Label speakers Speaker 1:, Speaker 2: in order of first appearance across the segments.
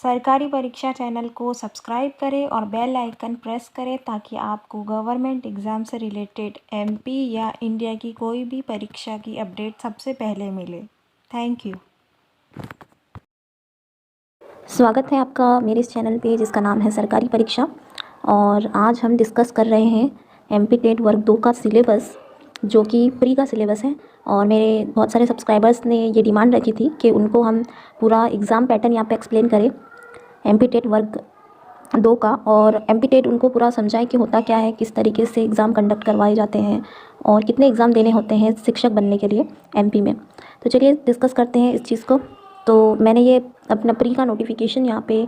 Speaker 1: सरकारी परीक्षा चैनल को सब्सक्राइब करें और बेल आइकन प्रेस करें ताकि आपको गवर्नमेंट एग्ज़ाम से रिलेटेड एमपी या इंडिया की कोई भी परीक्षा की अपडेट सबसे पहले मिले। Thank you.
Speaker 2: स्वागत है आपका मेरे इस चैनल पे जिसका नाम है सरकारी परीक्षा। और आज हम डिस्कस कर रहे हैं एमपी टेट वर्ग 2 का सिलेबस, जो कि प्री का सिलेबस है। और मेरे बहुत सारे सब्सक्राइबर्स ने ये डिमांड रखी थी कि उनको हम पूरा एग्ज़ाम पैटर्न यहाँ पे एक्सप्लेन करें एमपी टेट वर्ग 2 का, और एमपी टेट उनको पूरा समझाएं कि होता क्या है, किस तरीके से एग्ज़ाम कंडक्ट करवाए जाते हैं और कितने एग्ज़ाम देने होते हैं शिक्षक बनने के लिए एमपी में। तो चलिए डिस्कस करते हैं इस चीज़ को। तो मैंने ये अपना प्री का नोटिफिकेशन यहाँ पे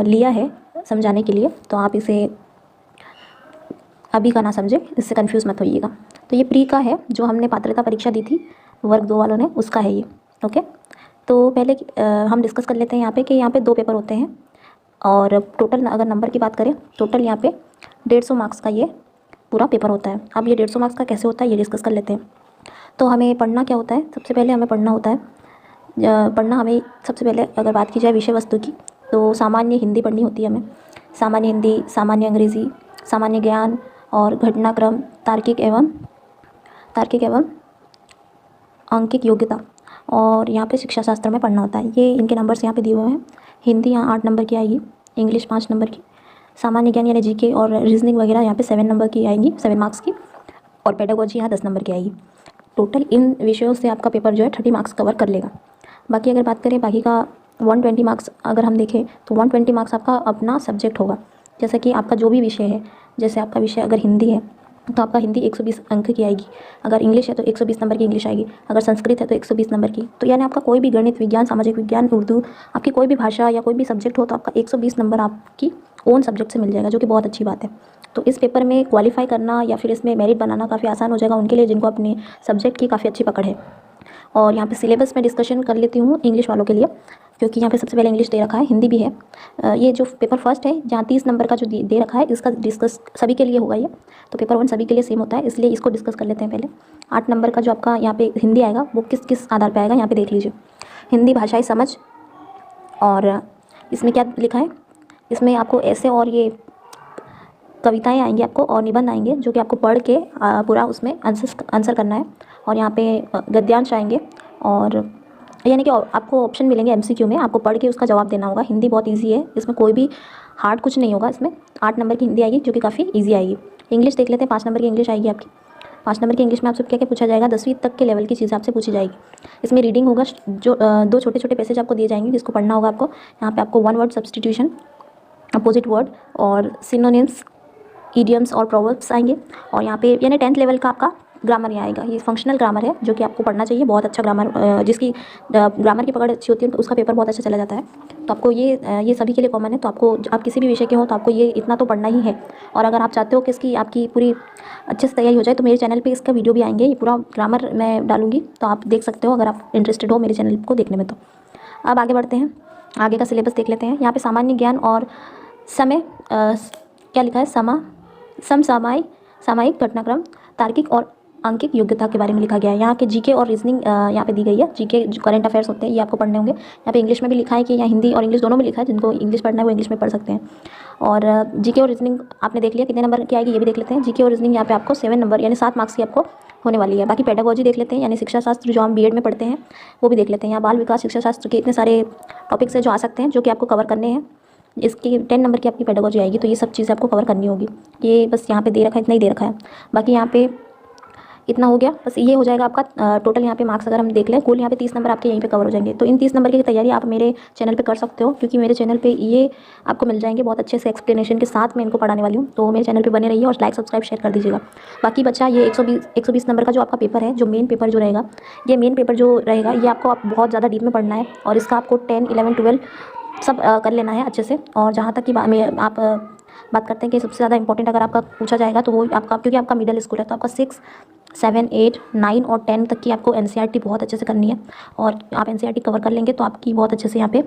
Speaker 2: लिया है समझाने के लिए, तो आप इसे अभी का ना समझें, इससे कंफ्यूज मत होइएगा। तो ये प्री का है, जो हमने पात्रता परीक्षा दी थी वर्ग 2 वालों ने, उसका है ये। ओके, तो पहले हम डिस्कस कर लेते हैं यहाँ पे कि यहाँ पे 2 पेपर होते हैं। और टोटल अगर नंबर की बात करें, टोटल यहाँ पे 150 मार्क्स का ये पूरा पेपर होता है। अब ये 150 मार्क्स का कैसे होता है ये डिस्कस कर लेते हैं। तो हमें पढ़ना क्या होता है, सबसे पहले हमें पढ़ना होता है हमें सबसे पहले अगर बात की जाए विषय वस्तु की, तो सामान्य हिंदी पढ़नी होती है हमें। सामान्य हिंदी, सामान्य अंग्रेज़ी, सामान्य ज्ञान और घटनाक्रम, तार्किक एवं अंकिक योग्यता, और यहाँ पे शिक्षा शास्त्र में पढ़ना होता है। ये इनके नंबर्स यहाँ पे दिए हुए हैं। हिंदी यहाँ 8 नंबर की आएगी, इंग्लिश 5 नंबर की, सामान्य ज्ञान यानी जीके और रीजनिंग वगैरह यहाँ पे 7 नंबर की आएंगी, 7 मार्क्स की, और पेडागोजी यहाँ 10 नंबर की आएगी। टोटल इन विषयों से आपका पेपर जो है 30 मार्क्स कवर कर लेगा। बाकी अगर बात करें बाकी का 120 मार्क्स अगर हम देखें तो 120 मार्क्स आपका अपना सब्जेक्ट होगा। जैसे कि आपका जो भी विषय है, जैसे आपका विषय अगर हिंदी है तो आपका हिंदी 120 अंक की आएगी, अगर इंग्लिश है तो 120 नंबर की इंग्लिश आएगी, अगर संस्कृत है तो 120 नंबर की। तो यानी आपका कोई भी गणित, विज्ञान, सामाजिक विज्ञान, उर्दू, आपकी कोई भी भाषा या कोई भी सब्जेक्ट हो तो आपका 120 नंबर आपकी ओन सब्जेक्ट से मिल जाएगा, जो कि बहुत अच्छी बात है। तो इस पेपर में क्वालिफाई करना या फिर इसमें मेरिट बनाना काफ़ी आसान हो जाएगा उनके लिए जिनको अपने सब्जेक्ट की काफ़ी अच्छी पकड़ है। और यहाँ पे सिलेबस में डिस्कशन कर लेती हूँ इंग्लिश वालों के लिए, क्योंकि यहाँ पे सबसे पहले इंग्लिश दे रखा है, हिंदी भी है। ये जो पेपर फर्स्ट है जहाँ 30 नंबर का जो दे रखा है, इसका डिस्कस सभी के लिए होगा ये। तो पेपर 1 सभी के लिए सेम होता है, इसलिए इसको डिस्कस कर लेते हैं पहले। 8 नंबर का जो आपका यहाँ पे हिंदी आएगा वो किस किस आधार पर आएगा यहाँ पे देख लीजिए। हिंदी भाषाई समझ, और इसमें क्या लिखा है, इसमें आपको ऐसे और ये कविताएं आएंगी आपको और निबंध आएंगे, जो कि आपको पढ़ के पूरा उसमें आंसर करना है। और यहाँ पे गद्यांश आएंगे, और यानी कि आपको ऑप्शन मिलेंगे एमसीक्यू में, आपको पढ़ के उसका जवाब देना होगा। हिंदी बहुत इजी है, इसमें कोई भी हार्ड कुछ नहीं होगा। इसमें 8 नंबर की हिंदी आएगी जो कि काफ़ी ईजी आएगी। इंग्लिश देख लेते हैं, 5 नंबर की इंग्लिश आएगी आपकी। 5 नंबर की इंग्लिश में आपसे क्या क्या पूछा जाएगा, 10वीं तक के लेवल की चीज़ें आपसे पूछी जाएगी। इसमें रीडिंग होगा, जो 2 छोटे छोटे पैसेज आपको दिए जाएंगे जिसको पढ़ना होगा आपको। यहाँ पे आपको 1 वर्ड सब्सटीट्यूशन, अपोजिट वर्ड और सिनोनिम्स, इडियम्स और प्रोवर्ब्स आएंगे। और यहाँ पे यानी 10th लेवल का आपका ग्रामर यहाँ आएगा। ये फंक्शनल ग्रामर है जो कि आपको पढ़ना चाहिए, बहुत अच्छा ग्रामर, जिसकी ग्रामर की पकड़ अच्छी होती है तो उसका पेपर बहुत अच्छा चला जाता है। तो आपको ये सभी के लिए कॉमन है। तो आपको, आप किसी भी विषय के हो तो आपको ये इतना तो पढ़ना ही है। और अगर आप चाहते हो कि इसकी आपकी पूरी अच्छे से तैयारी हो जाए तो मेरे चैनल पर इसका वीडियो भी आएंगे, ये पूरा ग्रामर मैं डालूंगी, तो आप देख सकते हो अगर आप इंटरेस्टेड हो मेरे चैनल को देखने में। तो अब आगे बढ़ते हैं, आगे का सिलेबस देख लेते हैं। यहाँ पर सामान्य ज्ञान और समय क्या लिखा है, सामायिक घटनाक्रम, तार्किक और अंकिक योग्यता के बारे में लिखा गया है। यहाँ के जीके और रीजनिंग यहाँ पे दी गई है। जीके जो करंट अफेयर्स होते हैं ये आपको पढ़ने होंगे। यहाँ पे इंग्लिश में भी लिखा है कि यहाँ हिंदी और इंग्लिश दोनों में लिखा है, जिनको इंग्लिश पढ़ना है वो इंग्लिश में पढ़ सकते हैं। और जीके और रीजनिंग आपने देख लिया, कितने नंबर की आएगी ये भी देख लेते हैं। जीके और रीजनिंग यहाँ पे आपको 7 नंबर यानी 7 मार्क्स की आपको होने वाली है। बाकी पेडागोजी देख लेते हैं, यानी शिक्षा शास्त्र जो हम बीएड में पढ़ते हैं वो भी देख लेते हैं। यहाँ बाल विकास शिक्षा शास्त्र के इतने सारे टॉपिक्स हैं जो आ सकते हैं, जो कि आपको कवर करने हैं। इसकी 10 नंबर की आपकी पेडागोजी आएगी, तो ये सब चीज़ें आपको कवर करनी होगी। ये बस यहाँ पे दे रखा है, इतना ही दे रखा है। बाकी यहाँ पे इतना हो गया, बस ये हो जाएगा आपका टोटल। यहाँ पे मार्क्स अगर हम देख लें, कुल यहाँ पे 30 नंबर आपके यहीं पे कवर हो जाएंगे। तो इन 30 नंबर की तैयारी आप मेरे चैनल पे कर सकते हो, क्योंकि मेरे चैनल पे ये आपको मिल जाएंगे बहुत अच्छे से एक्सप्लेनेशन के साथ मैं इनको पढ़ाने वाली हूँ। तो मेरे चैनल पे बने रहिए और लाइक सब्सक्राइब शेयर कर दीजिएगा। बाकी बच्चा, ये 120 नंबर का जो आपका पेपर है, जो मेन पेपर जो रहेगा, ये मेन पेपर जो रहेगा ये आपको आप बहुत ज़्यादा डीप में पढ़ना है। और इसका आपको 10, 11, 12 सब कर लेना है अच्छे से। और जहाँ तक कि आप बात करते हैं कि सबसे ज़्यादा इंपॉर्टेंट अगर आपका पूछा जाएगा तो वो आपका, क्योंकि आपका मिडिल स्कूल है, तो आपका 6, 7, 8, 9 और 10 तक की आपको एनसीईआरटी बहुत अच्छे से करनी है। और आप एनसीईआरटी कवर कर लेंगे तो आपकी बहुत अच्छे से यहाँ पे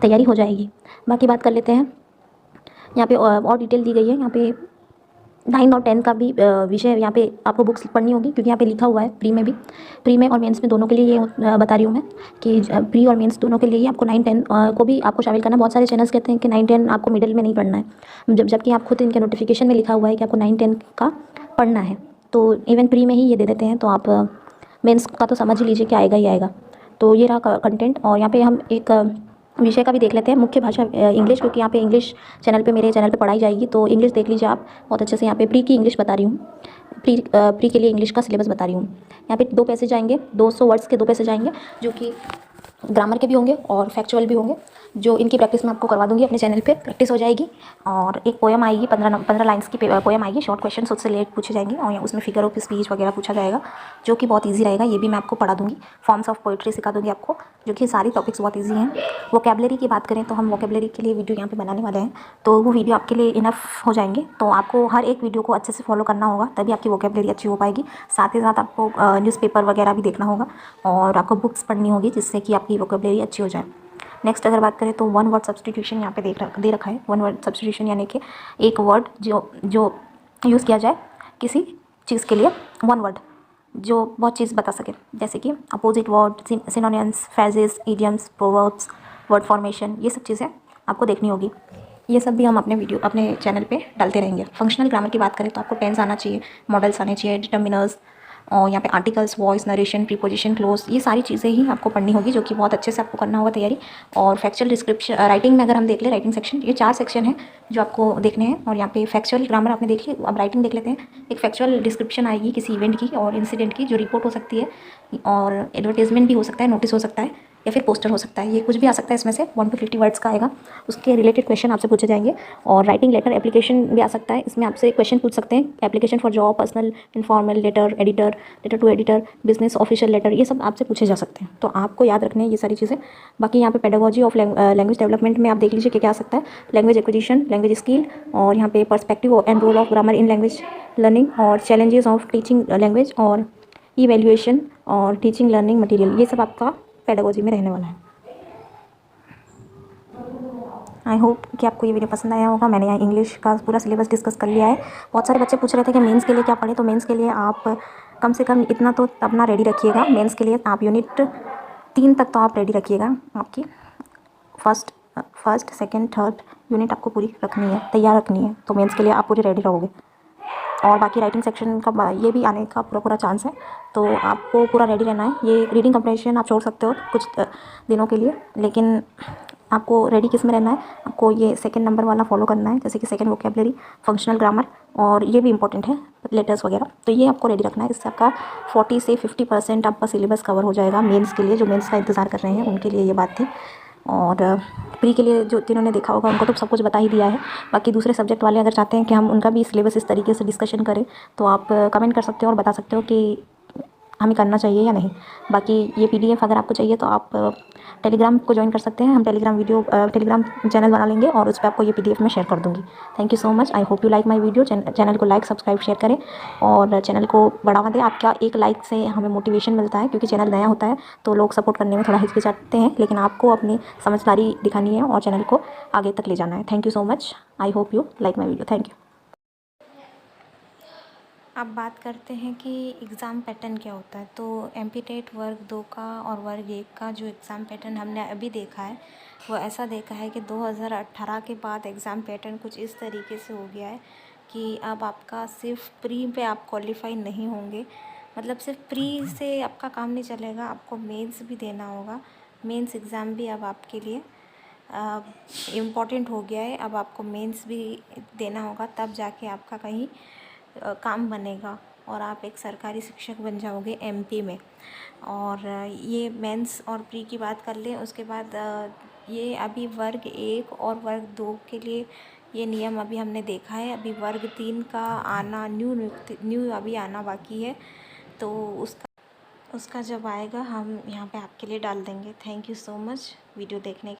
Speaker 2: तैयारी हो जाएगी। बाकी बात कर लेते हैं, यहाँ पे और डिटेल दी गई है। यहाँ पे 9 और 10 का भी विषय यहाँ पे आपको बुक्स पढ़नी होगी, क्योंकि यहाँ पे लिखा हुआ है प्री में और मेंस में दोनों के लिए ये बता रही हूँ मैं कि प्री और मेंस दोनों के लिए ही आपको 9 10 को भी आपको शामिल करना है। बहुत सारे चैनल्स कहते हैं कि 9 10 आपको मिडिल में नहीं पढ़ना है, जबकि आप खुद इनके नोटिफिकेशन में लिखा हुआ है कि आपको 9 10 का पढ़ना है। तो इवन प्री में ही ये दे देते हैं, तो आप मेंस का तो समझ ही लीजिए कि आएगा ही आएगा। तो ये रहा कंटेंट। और यहाँ पे हम एक विषय का भी देख लेते हैं, मुख्य भाषा इंग्लिश, क्योंकि यहाँ पे इंग्लिश मेरे चैनल पे पढ़ाई जाएगी, तो इंग्लिश देख लीजिए आप बहुत अच्छे से। यहाँ पे प्री की इंग्लिश बता रही हूँ, प्री के लिए इंग्लिश का सिलेबस बता रही हूँ। यहाँ पे 2 पैसेज आएंगे, 200 वर्ड्स के 2 पैसेज आएंगे, जो कि ग्रामर के भी होंगे और फैक्चुअल भी होंगे, जो इनकी प्रैक्टिस मैं आपको करवा दूंगी अपने चैनल पे, प्रैक्टिस हो जाएगी। और एक पोएम आएगी, 15 लाइन्स की पोएम आएगी, शॉर्ट क्वेश्चन उससे रिलेटेड पूछे जाएंगे, और उसमें फिगर ऑफ स्पीच वगैरह पूछा जाएगा, जो कि बहुत ईजी रहेगा। ये भी मैं आपको पढ़ा दूंगी। फॉर्म्स ऑफ पोइट्री सिखा दूंगी आपको, जो कि सारी टॉपिक्स बहुत ईजी हैं। वोकेबलरी की बात करें तो हम वोकेबलरी के लिए वीडियो यहाँ पे बनाने वाले हैं, तो वो वीडियो आपके लिए इनफ हो जाएंगे। तो आपको हर एक वीडियो को अच्छे से फॉलो करना होगा, तभी आपकी वोकेबलरी अच्छी हो पाएगी। साथ ही साथ आपको न्यूज़पेपर वगैरह भी देखना होगा, और आपको बुक्स पढ़नी होगी, जिससे कि आपकी वोकेबलरी अच्छी हो जाए। नेक्स्ट अगर बात करें तो 1 वर्ड सब्स्टिट्यूशन यहाँ पे दे रखा है। 1 वर्ड सब्स्टिट्यूशन यानी कि एक वर्ड जो यूज़ किया जाए किसी चीज़ के लिए, 1 वर्ड जो बहुत चीज़ बता सके, जैसे कि opposite word, synonyms, phrases, idioms, proverbs, word formation, ये सब चीज़ें आपको देखनी होगी। ये सब भी हम अपने चैनल पे डालते रहेंगे। फंक्शनल ग्रामर की बात करें तो आपको टेंस आना चाहिए, मॉडल्स आने चाहिए, डिटर्मिनर्स, और यहाँ पे articles, voice, narration, preposition, close, ये सारी चीज़ें ही आपको पढ़नी होगी, जो कि बहुत अच्छे से आपको करना होगा तैयारी। और फैक्चुअल डिस्क्रिप्शन, राइटिंग में अगर हम देख लें, राइटिंग सेक्शन, ये 4 सेक्शन है जो आपको देखने हैं। और यहाँ पे फैक्चुअल ग्रामर आपने देख ली, अब राइटिंग देख लेते हैं। एक फैक्चुअल डिस्क्रिप्शन आएगी किसी इवेंट की और इंसिडेंट की, जो रिपोर्ट हो सकती है, और एडवर्टीजमेंट भी हो सकता है, नोटिस हो सकता है, या फिर पोस्टर हो सकता है। ये कुछ भी आ सकता है इसमें से। 1 to 50 वर्ड्स का आएगा, उसके रिलेटेड क्वेश्चन आपसे पूछे जाएंगे। और राइटिंग लेटर, एप्लीकेशन भी आ सकता है, इसमें आपसे क्वेश्चन पूछ सकते हैं। Application for job, personal, informal, letter, editor, letter to editor, business, official letter, ये सब आपसे पूछे जा सकते हैं। तो आपको याद रखने हैं ये सारी चीज़ें। बाकी यहाँ पे पेडागोजी ऑफ लैंग्वेज डेवलपमेंट में आप देख लीजिए कि क्या आ सकता है। लैंग्वेज एक्विजिशन, लैंग्वेज स्किल, और यहाँ पे perspective and role of grammar in language learning, और चैलेंजेस ऑफ टीचिंग लैंग्वेज, और इवैल्यूएशन, और टीचिंग लर्निंग मटेरियल, ये सब आपका पेडागोजी में रहने वाला है। आई होप कि आपको ये वीडियो पसंद आया होगा। मैंने यहाँ इंग्लिश का पूरा सिलेबस डिस्कस कर लिया है। बहुत सारे बच्चे पूछ रहे थे कि मेंस के लिए क्या पढ़ें, तो मेंस के लिए आप कम से कम इतना तो अपना रेडी रखिएगा। मेंस के लिए आप यूनिट 3 तक तो आप रेडी रखिएगा। आपकी फर्स्ट सेकंड थर्ड यूनिट आपको पूरी रखनी है, तैयार रखनी है, तो मेंस के लिए आप पूरे रेडी रहोगे। और बाकी राइटिंग सेक्शन का ये भी आने का पूरा चांस है, तो आपको पूरा रेडी रहना है। ये रीडिंग कंप्रेशन आप छोड़ सकते हो कुछ दिनों के लिए, लेकिन आपको रेडी किस में रहना है, आपको ये 2nd नंबर वाला फॉलो करना है, जैसे कि 2nd वोकेबलरी, फंक्शनल ग्रामर, और ये भी इंपॉर्टेंट है, लेटर्स वगैरह, तो ये आपको रेडी रखना है। इससे आपका 40 से 50% आपका सिलेबस कवर हो जाएगा मेंस के लिए। जो मेंस का इंतज़ार कर रहे हैं उनके लिए ये बात थी। और प्री के लिए जो जिन्होंने देखा होगा उनको तो सब कुछ बता ही दिया है। बाकी दूसरे सब्जेक्ट वाले अगर चाहते हैं कि हम उनका भी सिलेबस इस तरीके से डिस्कशन करें, तो आप कमेंट कर सकते हो और बता सकते हो कि हमें करना चाहिए या नहीं। बाकी ये PDF अगर आपको चाहिए तो आप टेलीग्राम को ज्वाइन कर सकते हैं। हम टेलीग्राम चैनल बना लेंगे, और उस पर आपको ये PDF मैं शेयर कर दूँगी। Thank you so much. I hope you like my video. Channel को लाइक, सब्सक्राइब, शेयर करें, और चैनल को बढ़ावा दें। आपका एक लाइक से हमें मोटिवेशन मिलता है, क्योंकि चैनल नया होता है तो लोग सपोर्ट करने में थोड़ा हिचकिचाते हैं, लेकिन आपको अपनी समझदारी दिखानी है और चैनल को आगे तक ले जाना है। Thank you so much. I hope you like my video. Thank you.
Speaker 1: अब बात करते हैं कि एग्ज़ाम पैटर्न क्या होता है। तो MP टेट वर्ग 2 का और वर्ग 1 का जो एग्ज़ाम पैटर्न हमने अभी देखा है, वो ऐसा देखा है कि 2018 के बाद एग्ज़ाम पैटर्न कुछ इस तरीके से हो गया है कि अब आपका सिर्फ प्री पे आप क्वालिफाई नहीं होंगे। मतलब सिर्फ प्री से आपका काम नहीं चलेगा, आपको मेंस भी देना होगा। मेंस एग्ज़ाम भी अब आपके लिए इम्पॉर्टेंट हो गया है। अब आपको मेंस भी देना होगा, तब जाके आपका कहीं काम बनेगा और आप एक सरकारी शिक्षक बन जाओगे MP में। और ये मेंस और प्री की बात कर लें, उसके बाद ये अभी वर्ग 1 और वर्ग 2 के लिए ये नियम अभी हमने देखा है। अभी वर्ग 3 का आना न्यू अभी आना बाकी है, तो उसका जब आएगा हम यहाँ पे आपके लिए डाल देंगे। Thank you so much video देखने के